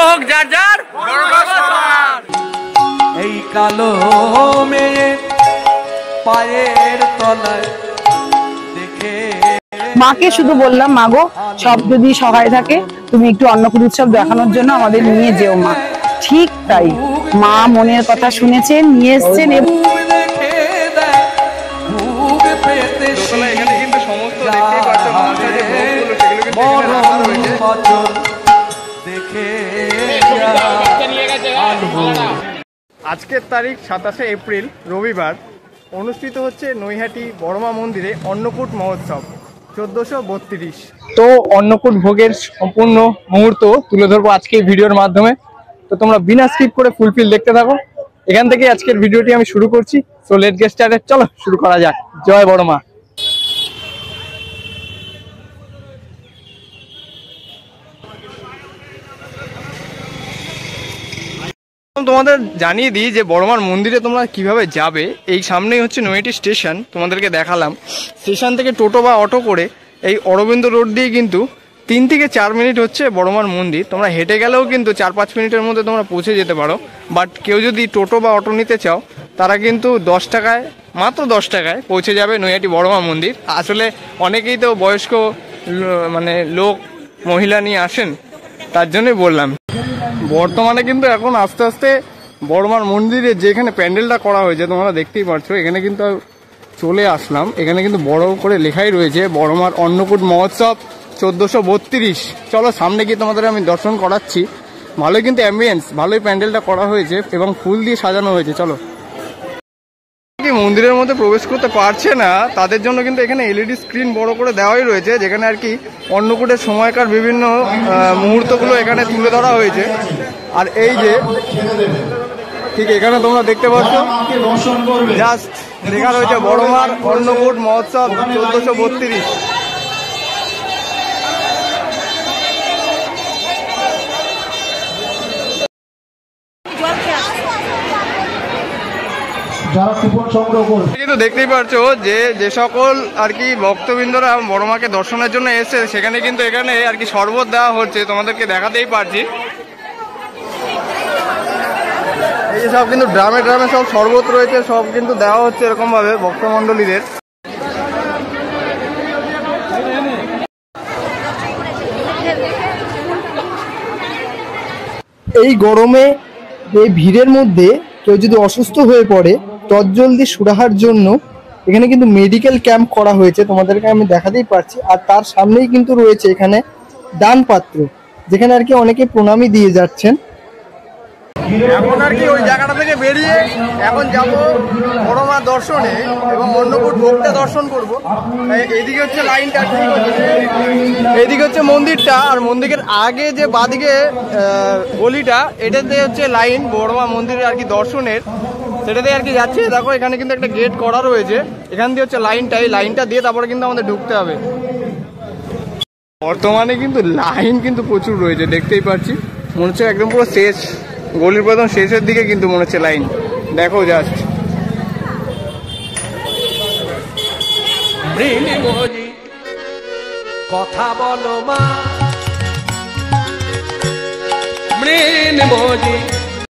হোক যার যার এই কালো মেয়ে পায়ের তলায় দেখে। মাকে শুধু বললাম, মাগো সব যদি সহায় থাকে তুমি একটু অন্নকূট উৎসব দেখানোর জন্য আমাদের নিয়ে যেও মা। ঠিক তাই, মা মনের কথা শুনেছেন, নিয়ে এসছেন। আজকের তারিখ 27শে এপ্রিল রবিবার, অনুষ্ঠিত হচ্ছে নৈহাটি বড়মা মন্দিরে অন্নকূট মহোৎসব 1432। তো অন্নকূট ভোগের সম্পূর্ণ মুহূর্ত তুলে ধরবো আজকে এই ভিডিওর মাধ্যমে। তো তোমরা বিনা স্কিপ করে ফুলফিল দেখতে থাকো। এখান থেকে আজকের ভিডিওটি আমি শুরু করছি। সো লেটস গেট স্টার্টেড, চলো শুরু করা যাক। জয় বড়মা। তোমাদের জানিয়ে দিই যে বড়মার মন্দিরে তোমরা কিভাবে যাবে। এই সামনেই হচ্ছে নৈহাটি স্টেশন, তোমাদেরকে দেখালাম। স্টেশন থেকে টোটো বা অটো করে এই অরবিন্দ রোড দিয়ে কিন্তু 3 থেকে 4 মিনিট হচ্ছে বড়মার মন্দির। তোমরা হেঁটে গেলেও কিন্তু 4-5 মিনিটের মধ্যে তোমরা পৌঁছে যেতে পারো। বাট কেউ যদি টোটো বা অটো নিতে চাও তারা কিন্তু 10 টাকায়, মাত্র 10 টাকায় পৌঁছে যাবে নৈহাটি বড়মা মন্দির। আসলে অনেকেই তো বয়স্ক মানে লোক, মহিলা নিয়ে আসেন, তার জন্যই বললাম। বর্তমানে কিন্তু এখন আস্তে আস্তে বড়মার মন্দিরে যেখানে প্যান্ডেলটা করা হয়েছে তোমরা দেখতেই পাচ্ছ, এখানে কিন্তু চলে আসলাম। এখানে কিন্তু বড় করে লেখাই রয়েছে বড়মার অন্নকূট মহোৎসব 1432। চলো সামনে গিয়ে তোমাদের আমি দর্শন করাচ্ছি। ভালোই কিন্তু অ্যাম্বিয়েন্স, ভালোই প্যান্ডেলটা করা হয়েছে এবং ফুল দিয়ে সাজানো হয়েছে। চলো। মন্দিরের মধ্যে প্রবেশ করতে পারছে না তাদের জন্য কিন্তু এখানে এলইডি স্ক্রিন বড় করে দেওয়াই রয়েছে, যেখানে আর কি অন্নকূটের সময়কার বিভিন্ন মুহূর্তগুলো এখানে তুলে ধরা হয়েছে। আর এই যে ঠিক এখানে তোমরা দেখতে পাচ্ছ জাস্ট লেখা রয়েছে বড়মার অন্নকূট মহোৎসব 1432। কিন্তু দেখতেই পাচ্ছ যে সকল আর কি ভক্তবৃন্দরা বড়মাকে দর্শনের জন্য এসেছে, সেখানে কিন্তু এখানে আর কি শরবত দেওয়া হচ্ছে, তোমাদেরকে দেখাতেই পারছি। এই যে সব কিন্তু ড্রামে ড্রামে সব শরবত রয়েছে, সব কিন্তু দেওয়া হচ্ছে এরকম ভাবে ভক্তমণ্ডলীদের। এই গরমে এই ভিড়ের মধ্যে কেউ যদি অসুস্থ হয়ে পড়ে তৎজলদি সুরাহার জন্য এখানে কিন্তু মেডিকেল ক্যাম্প করা হয়েছে, তোমাদেরকে আমি দেখাতেই পারছি। আর তার সামনেই কিন্তু রয়েছে এখানে দান পাত্র, যেখানে আর কি অনেকে প্রণামী দিয়ে যাচ্ছেন। এখন আর কি ওই জায়গাটা থেকে বেরিয়ে এখন যাব বড়মা দর্শনে এবং অন্নকূট ভোগটা দর্শন করব। এইদিকে হচ্ছে লাইনটা, এইদিকে হচ্ছে মন্দিরটা, আর মন্দিরের আগে যে বাদিকে গলিটা, এটাতে হচ্ছে লাইন বড়মা মন্দিরের আর কি দর্শনের, সেটাতে আর কি যাচ্ছে। দেখো এখানে কিন্তু একটা গেট করা রয়েছে, এখান দিয়ে হচ্ছে লাইনটা, এই লাইনটা দিয়ে তারপরে কিন্তু আমাদের ঢুকতে হবে। বর্তমানে কিন্তু লাইন কিন্তু প্রচুর রয়েছে, দেখতেই পাচ্ছি। মনে হচ্ছে একদম পুরো শেষ, গলির প্রথম শেষের দিকে কিন্তু মনে হচ্ছে লাইন। দেখো জাস্ট কথা বলো মা।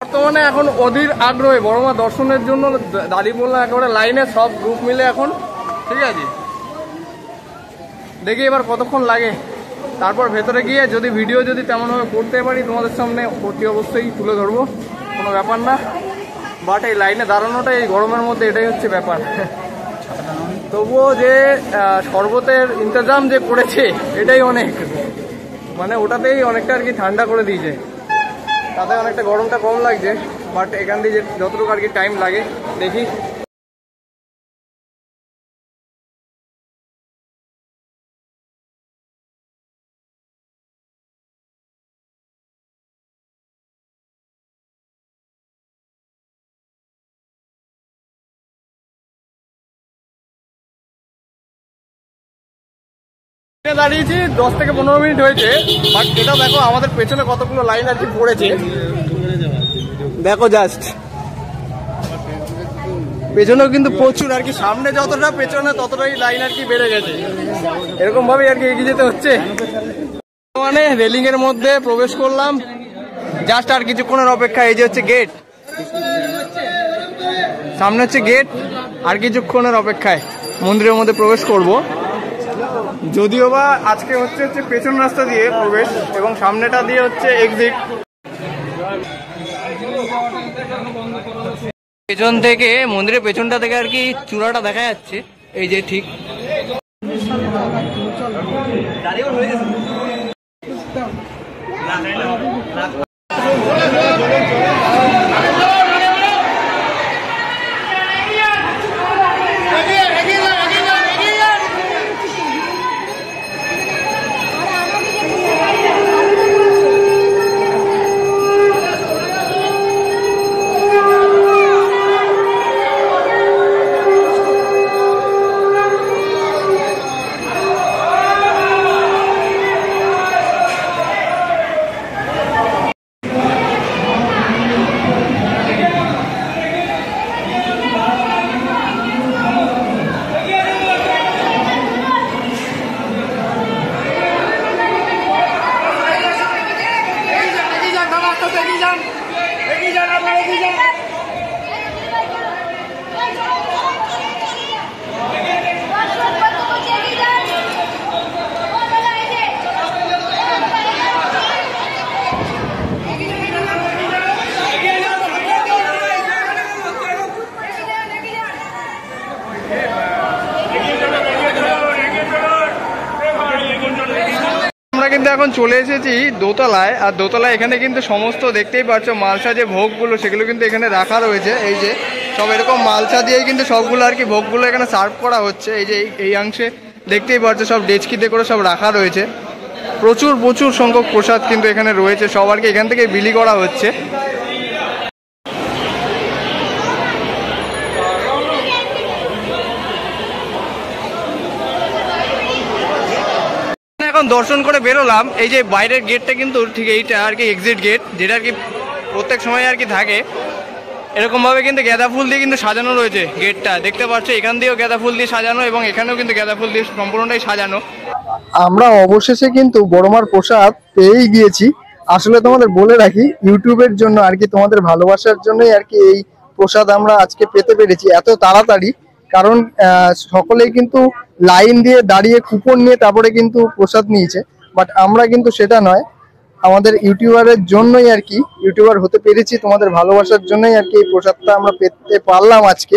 বর্তমানে এখন অধীর আগ্রহে বড়মা দর্শনের জন্য দাঁড়িয়ে পড়লাম একেবারে লাইনে, সব গ্রুপ মিলে এখন। ঠিক আছে, দেখি এবার কতক্ষণ লাগে। তারপর ভেতরে গিয়ে যদি ভিডিও যদি তেমনভাবে করতে পারি তোমাদের সামনে অতি অবশ্যই তুলে ধরবো, কোনো ব্যাপার না। বাট এই লাইনে দাঁড়ানোটা এই গরমের মধ্যে এটাই হচ্ছে ব্যাপার। তবুও যে শরবতের ইন্তজাম যে করেছে এটাই অনেক, মানে ওটাতেই অনেকটা আর কি ঠান্ডা করে দিয়েছে, তাতে অনেকটা গরমটা কম লাগছে। বাট এখান দিয়ে যতটুকু আর কি টাইম লাগে দেখি। দাঁড়িয়েছি 10 থেকে 15 মিনিট হয়েছে, বাট এটা দেখো আমাদের পেছনে কতগুলো লাইন আর কি পড়েছে। দেখো জাস্ট পেছনেও কিন্তু প্রচুর আর কি, সামনে যতটা পেছনে ততটাই লাইন আর কি বেড়ে গেছে। এরকম ভাবেই আর কি এগিয়ে যেতে হচ্ছে। মানে রেলিং এর মধ্যে প্রবেশ করলাম, জাস্ট আর কিছুক্ষণের অপেক্ষা। এই যে হচ্ছে গেট, সামনে হচ্ছে গেট, আর কিছুক্ষণের অপেক্ষায় মন্দিরের মধ্যে প্রবেশ করব। যদিও বা আজকে হচ্ছে পেছন রাস্তা দিয়ে প্রবেশ এবং সামনেটা দিয়ে হচ্ছে এক্সিট। পেছন থেকে মন্দিরের পেছনটা থেকে আর কি চূড়াটা দেখা যাচ্ছে, এই যে ঠিক। কিন্তু এখন চলে এসেছি দোতলায়, আর দোতলায় এখানে কিন্তু সমস্ত দেখতেই পাচ্ছ মালসা যে ভোগগুলো সেগুলো কিন্তু এখানে রাখা রয়েছে। এই যে সব এরকম মালসা দিয়েই কিন্তু সবগুলো আর কি ভোগগুলো এখানে সার্ভ করা হচ্ছে। এই যে এই অংশে দেখতেই পাচ্ছ সব ডেচকিতে করে সব রাখা রয়েছে। প্রচুর প্রচুর সংখ্যক প্রসাদ কিন্তু এখানে রয়েছে, সব আর কি এখান থেকে বিলি করা হচ্ছে। এখন দর্শন করে বেরোলাম। এই যে বাইরের গেটটা কিন্তু ঠিক এইটা আর কি এক্সিট গেট, যেটা আর কি প্রত্যেক সময় আর কি থাকে। এরকম ভাবে কিন্তু গাঁদা ফুল দিয়ে কিন্তু সাজানো রয়েছে গেটটা, দেখতে পাচ্ছ এখান দিয়েও গাঁদা ফুল দিয়ে সাজানো এবং এখানেও কিন্তু গাঁদা ফুল দিয়ে সম্পূর্ণটাই সাজানো। আমরা অবশেষে কিন্তু বড়মার প্রসাদ পেয়েই গিয়েছি। আসলে তোমাদের বলে রাখি, ইউটিউবের জন্য আর কি তোমাদের ভালোবাসার জন্যই আর কি এই প্রসাদ আমরা আজকে পেতে পেরেছি এত তাড়াতাড়ি। কারণ সকলেই কিন্তু লাইন দিয়ে দাঁড়িয়ে কুপন নিয়ে তারপরে কিন্তু প্রসাদ নিয়েছে, বাট আমরা কিন্তু সেটা নয়, আমাদের ইউটিউবারের জন্যই আর কি ইউটিউবার হতে পেরেছি, তোমাদের ভালোবাসার জন্যই আর কি এই প্রসাদটা আমরা পেতে পারলাম আজকে।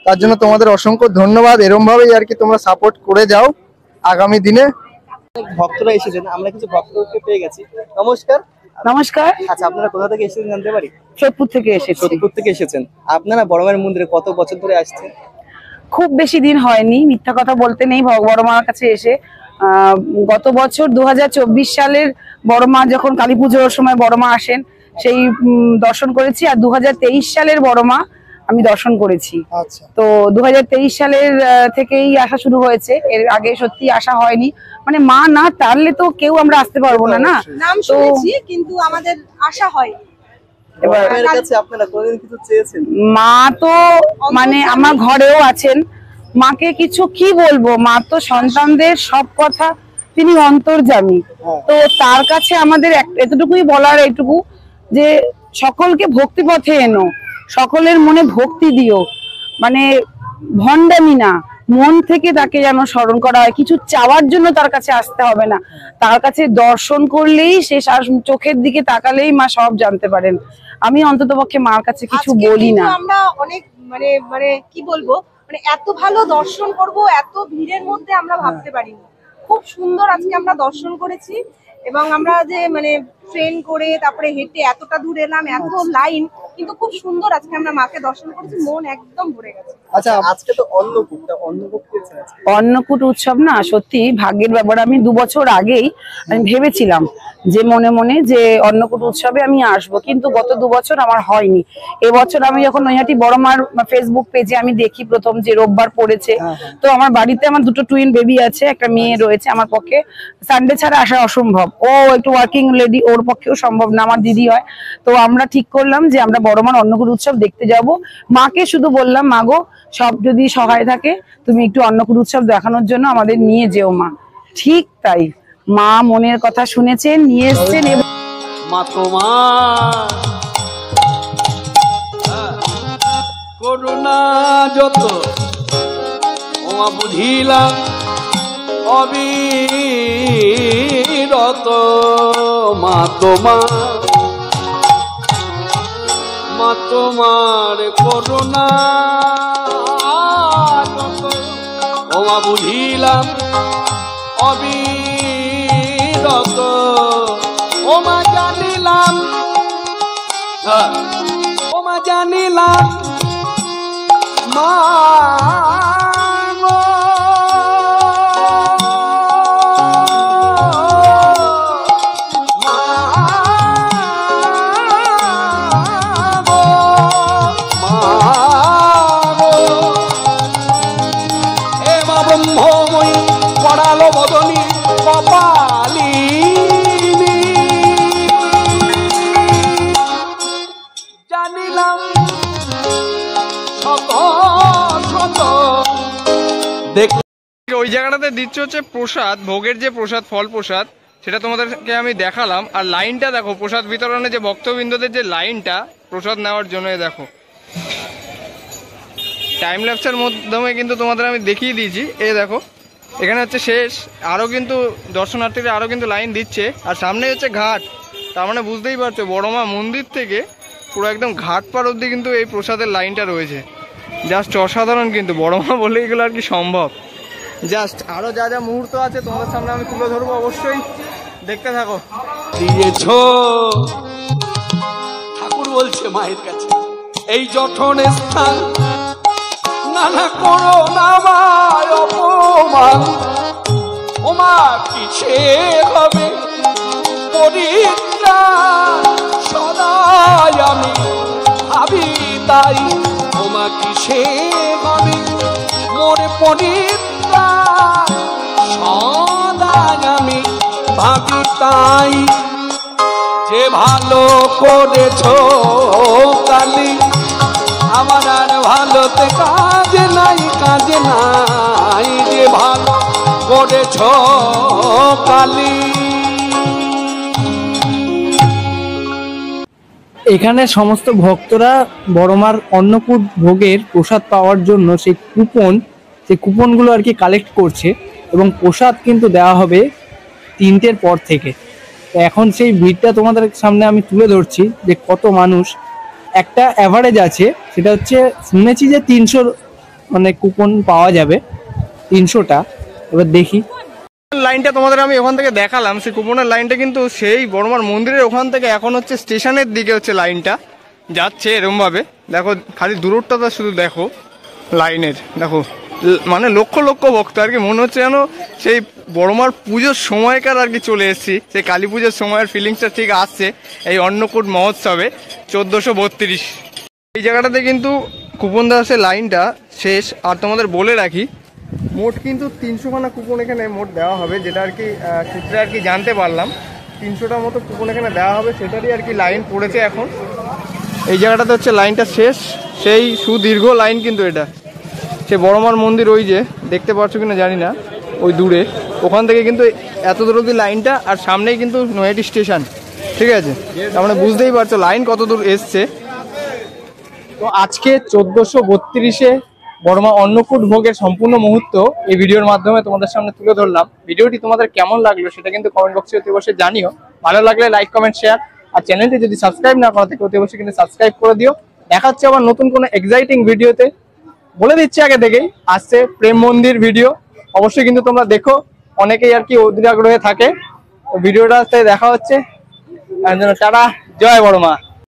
তার জন্য তোমাদের অসংখ্য ধন্যবাদ। এরকম ভাবেই আর কি তোমরা সাপোর্ট করে যাও আগামী দিনে। ভক্তরা এসেছেন, আমরা কিছু ভক্তকে পেয়ে গেছি। নমস্কার। নমস্কার। আচ্ছা, আপনারা কোথা থেকে এসেছেন জানতে পারি? সোদপুর থেকে এসেছি। সোদপুর থেকে এসেছেন। আপনারা বড়মার মন্দিরে কত বছর ধরে আসছেন? খুব বেশি দিন হয়নি, মিথ্যা কথা বলতে নেই। বড় মার কাছে এসে গত বছর 2024 সালের বড় মা যখন কালী পুজোর সময় বড় মা আসেন, সেই দর্শন করেছি। আর 2023 সালের বড় মা আমি দর্শন করেছি। তো 2023 সালের থেকেই আসা শুরু হয়েছে, এর আগে সত্যি আসা হয়নি। মানে মা না টানলে তো কেউ আমরা আসতে পারবো না। না নাম শুনেছি কিন্তু আমাদের আশা হয়। মা তো মানে আমার ঘরেও আছেন, মাকে কিছু কি বলবো, মা তো সন্তানদের সব কথা তিনি অন্তর্যামী। তো তার কাছে আমাদের এতটুকুই বলার, এইটুকু যে সকলকে ভক্তি পথে এনো, সকলের মনে ভক্তি দিও, মানে ভণ্ডামি না, মন থেকে তাকে যেন স্মরণ করা হয়। কিছু চাওয়ার জন্য তার কাছে আসতে হবে না, তার কাছে দর্শন করলেই সে চোখের দিকে তাকালেই মা সব জানতে পারেন। আমি অন্ততপক্ষে মার কাছে কিছু বলি না। আমরা অনেক মানে মানে কি বলবো, মানে এত ভালো দর্শন করব এত ভিড়ের মধ্যে আমরা ভাবতে পারিনি। খুব সুন্দর আজকে আমরা দর্শন করেছি এবং আমরা যে মানে ট্রেন করে তারপরে হেঁটে এতটা দূর এলাম, এত লাইন, কিন্তু খুব সুন্দর আজকে আমরা মাকে দর্শন করেছি, মন একদম ভরে গেছে। আচ্ছা, আজকে তো অন্নকূট উৎসব না, সত্যি ভাগ্যের ব্যাপার। আমি 2 বছর আগেই আমি ভেবেছিলাম যে মনে মনে যে অন্নকূট উৎসবে আমি আসবো, কিন্তু গত 2 বছর আমার হয়নি। এবছর আমি যখন নৈহাটি বড় মার ফেসবুক পেজে আমি দেখি প্রথম যে রোববার পড়েছে, তো আমার বাড়িতে আমার 2টো টুইন বেবি আছে, একটা মেয়ে রয়েছে, আমার পক্ষে সানডে ছাড়া আসা অসম্ভব। ও একটু ওয়ার্কিং লেডি, ওর পক্ষেও সম্ভব না, আমার দিদি হয়। তো আমরা ঠিক করলাম যে আমরা বড় মার অন্নকূট উৎসব দেখতে যাব। মাকে শুধু বললাম, মাগো সব যদি সহায় থাকে তুমি একটু অন্নকূট উৎসব দেখানোর জন্য আমাদের নিয়ে যেও মা। ঠিক তাই, মা মনের কথা শুনেছেন, নিয়ে এসছেন। মা তোমার করুণা যত ওমা বুঝিলাম অবিরত মা তোমার করুণা যত ওমা বুঝিলাম অবিরত ওমা জানিলাম ওমা জানিলাম মা ব্রহ্মময়ী পড়ালো বদনী কপালিনী জানিলাম শত শত দেখ। ওই জায়গাটাতে দিচ্ছে হচ্ছে প্রসাদ, ভোগের যে প্রসাদ, ফল প্রসাদ, সেটা তোমাদেরকে আমি দেখালাম। আর লাইনটা দেখো, প্রসাদ বিতরণে যে ভক্তবৃন্দদের যে লাইনটা প্রসাদ নেওয়ার জন্য, দেখো টাইম ল্যাপসের মাধ্যমে কিন্তু তোমাদের আমি দেখিয়ে দিয়েছি। দেখো এখানে হচ্ছে শেষ, আরও কিন্তু দর্শনার্থীরা আরও কিন্তু লাইন দিচ্ছে। আর সামনে হচ্ছে ঘাট, তার মানে বুঝতেই পারছো বড়মা মন্দির থেকে পুরো একদম ঘাট পার অব্দি কিন্তু এই প্রসাদের লাইনটা রয়েছে। জাস্ট অসাধারণ, কিন্তু বড়মা বলে এগুলো আর কি সম্ভব। জাস্ট আরও যা যা মুহূর্ত আছে তোমাদের সামনে আমি তুলে ধরবো, অবশ্যই দেখতে থাকো। দিয়েছ ঠাকুর বলছে মায়ের কাছে এই জঠন স্থান নানা করো নামায় অপমান ওমা কিসে হবে পরিত্রাণ সদাই আমি ভাবি তাই ওমা কিসে হবে মোর পরিত্রাণ সদাই আমি ভাবি তাই যে ভালো করেছ কালী আমার আর ভালোতে কাজে নাই যে ভালো করেছ কালী। এখানে সমস্ত ভক্তরা বড়মার অন্নকূট ভোগের প্রসাদ পাওয়ার জন্য সেই কুপনগুলো আর কি কালেক্ট করছে, এবং প্রসাদ কিন্তু দেওয়া হবে 3টের পর থেকে। এখন সেই ভিড়টা তোমাদের সামনে আমি তুলে ধরছি যে কত মানুষ। একটা অ্যাভারেজ আছে, সেটা হচ্ছে শুনেছি যে 300 মানে কুপন পাওয়া যাবে, 300টা। এবার দেখি লাইনটা তোমাদের আমি ওখান থেকে দেখালাম, সেই কুপনের লাইনটা কিন্তু সেই বড়মার মন্দিরের ওখান থেকে এখন হচ্ছে স্টেশনের দিকে হচ্ছে লাইনটা যাচ্ছে এরকম ভাবে। দেখো খালি দূরত্বটা শুধু দেখো লাইনের, দেখো মানে লক্ষ লক্ষ ভক্ত আর কি, মনে হচ্ছে যেন সেই বড়মার পুজোর সময়কার আর কি চলে এসেছি, সেই কালী পুজোর সময়ের ফিলিংসটা ঠিক আসছে এই অন্নকূট মহোৎসবে 1432। এই জায়গাটাতে কিন্তু কুপন দেওয়ার লাইনটা শেষ। আর তোমাদের বলে রাখি মোট কিন্তু 300খানা কুপন এখানে মোট দেওয়া হবে, যেটা আর কি সূত্রে আর কি জানতে পারলাম। 300টার মতো কুপন এখানে দেওয়া হবে, সেটারই আর কি লাইন পড়েছে এখন। এই জায়গাটাতে হচ্ছে লাইনটা শেষ, সেই সুদীর্ঘ লাইন কিন্তু এটা। সে বড়মার মন্দির ওই যে দেখতে পাচ্ছ কিনা জানি না, ওই দূরে ওখান থেকে কিন্তু এত দূর অব্দি লাইনটা, আর সামনেই কিন্তু নৈহাটি স্টেশন, ঠিক আছে? তার মানে বুঝতেই পারছো লাইন কত দূর এসছে। তো আজকে 1432-এ বড়মা অন্নকূট ভোগের সম্পূর্ণ মুহূর্ত এই ভিডিওর মাধ্যমে তোমাদের সামনে তুলে ধরলাম। ভিডিওটি তোমাদের কেমন লাগলো সেটা কিন্তু কমেন্ট বক্সে অতি অবশ্যই জানিও। ভালো লাগলে লাইক, কমেন্ট, শেয়ার, আর চ্যানেলটি যদি সাবস্ক্রাইব না করা থাকে অতি অবশ্যই কিন্তু সাবস্ক্রাইব করে দিও। দেখা হচ্ছে আবার নতুন কোনো এক্সাইটিং ভিডিওতে। বলে দিচ্ছি আগে থেকেই, আসছে প্রেম মন্দির ভিডিও, অবশ্যই কিন্তু তোমরা দেখো। অনেকেই আর কি অধীর আগ্রহে থাকে। তো ভিডিওটা দেখা হচ্ছে, টাটা, জয় বড়মা।